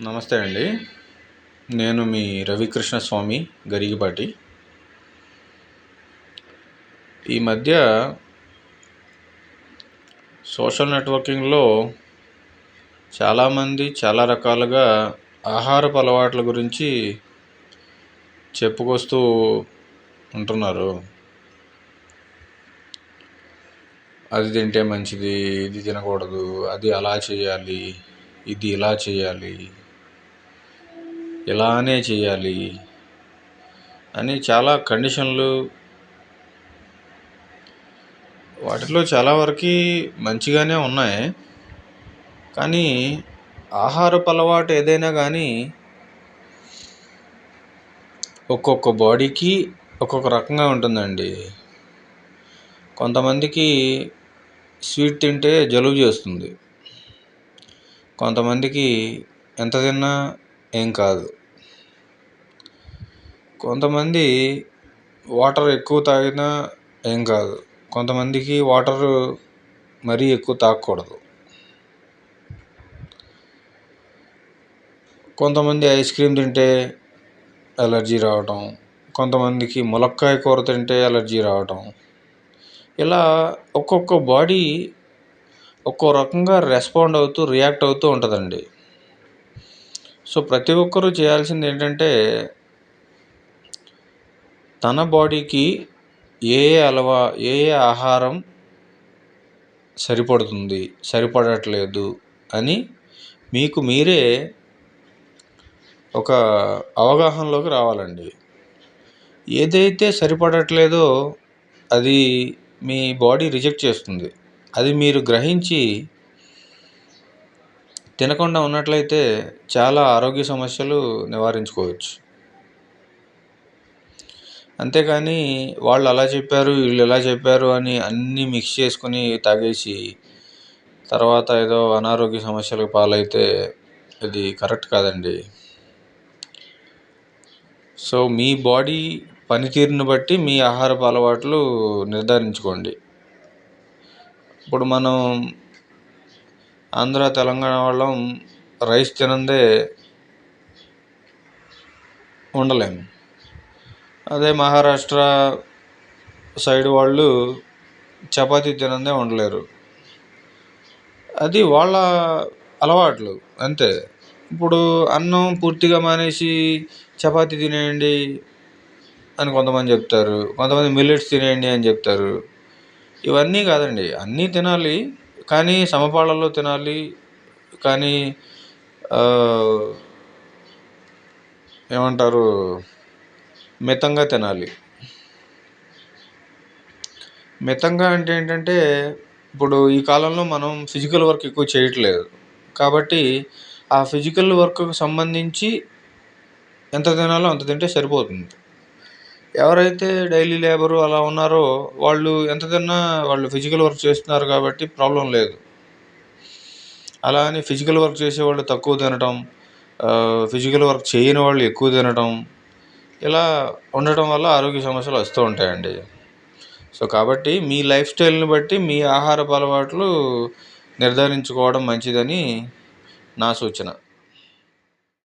నమస్తే అండి. నేను మీ రవికృష్ణ స్వామి గరిగిపాటి. ఈ మధ్య సోషల్ నెట్వర్కింగ్లో చాలామంది చాలా రకాలుగా ఆహారపు అలవాట్ల గురించి చెప్పుకొస్తూ ఉంటున్నారు. అది తింటే మంచిది, ఇది తినకూడదు, అది అలా చేయాలి, ఇది ఇలా చేయాలి, ఇలానే చేయాలి అని చాలా కండిషన్లు. వాటిలో చాలా వరకు మంచిగానే ఉన్నాయి. కానీ ఆహారపు అలవాటు ఏదైనా కానీ ఒక్కొక్క బాడీకి ఒక్కొక్క రకంగా ఉంటుందండి. కొంతమందికి స్వీట్ తింటే జలుబు చేస్తుంది, కొంతమందికి ఎంత తిన్నా ఏం కాదు, కొంతమంది వాటర్ ఎక్కువ తాగినా ఏం కాదు, కొంతమందికి వాటరు మరీ ఎక్కువ తాగకూడదు, కొంతమంది ఐస్ క్రీమ్ తింటే ఎలర్జీ రావటం, కొంతమందికి ములక్కాయ కూర తింటే ఎలర్జీ రావటం. ఇలా ఒక్కొక్క బాడీ ఒక్కో రకంగా రెస్పాండ్ అవుతూ రియాక్ట్ అవుతూ ఉంటుందండి. సో ప్రతి ఒక్కరూ చేయాల్సింది ఏంటంటే తన బాడీకి ఏ ఏ ఆహారం సరిపడుతుంది, సరిపడట్లేదు అని మీకు మీరే ఒక అవగాహనలోకి రావాలండి. ఏదైతే సరిపడట్లేదో అది మీ బాడీ రిజెక్ట్ చేస్తుంది. అది మీరు గ్రహించి తినకుండా ఉన్నట్లయితే చాలా ఆరోగ్య సమస్యలు నివారించుకోవచ్చు. అంతేకాని వాళ్ళు అలా చెప్పారు, వీళ్ళు ఇలా చెప్పారు అని అన్నీ మిక్స్ చేసుకుని తాగేసి తర్వాత ఏదో అనారోగ్య సమస్యలకు పాలైతే ఇది కరెక్ట్ కాదండి. సో మీ బాడీ పనితీరుని బట్టి మీ ఆహారపు అలవాట్లు నిర్ధారించుకోండి. ఇప్పుడు మనం ఆంధ్ర తెలంగాణ వాళ్ళం రైస్ తినందే ఉండలేము. అదే మహారాష్ట్ర సైడ్ వాళ్ళు చపాతీ తినందే ఉండలేరు. అది వాళ్ళ అలవాట్లు అంతే. ఇప్పుడు అన్నం పూర్తిగా మానేసి చపాతీ తినేయండి అని కొంతమంది చెప్తారు, కొంతమంది మిల్లెట్స్ తినేయండి అని చెప్తారు. ఇవన్నీ కాదండి, అన్నీ తినాలి కానీ సమపాళ్ళలో తినాలి. కానీ ఏమంటారు, మితంగా తినాలి. మితంగా అంటే ఏంటంటే ఇప్పుడు ఈ కాలంలో మనం ఫిజికల్ వర్క్ ఎక్కువ చేయట్లేదు కాబట్టి ఆ ఫిజికల్ వర్క్కు సంబంధించి ఎంత తినాలో అంత తింటే సరిపోతుంది. ఎవరైతే డైలీ లేబరు అలా ఉన్నారో వాళ్ళు ఎంత తిన్నా వాళ్ళు ఫిజికల్ వర్క్ చేస్తున్నారు కాబట్టి ప్రాబ్లం లేదు. అలా అని ఫిజికల్ వర్క్ చేసేవాళ్ళు తక్కువ తినటం, ఫిజికల్ వర్క్ చేయని వాళ్ళు ఎక్కువ తినటం, ఇలా ఉండటం వల్ల ఆరోగ్య సమస్యలు వస్తూ ఉంటాయండి. సో కాబట్టి మీ లైఫ్ స్టైల్ని బట్టి మీ ఆహారపు అలవాట్లు నిర్ధారించుకోవడం మంచిదని నా సూచన.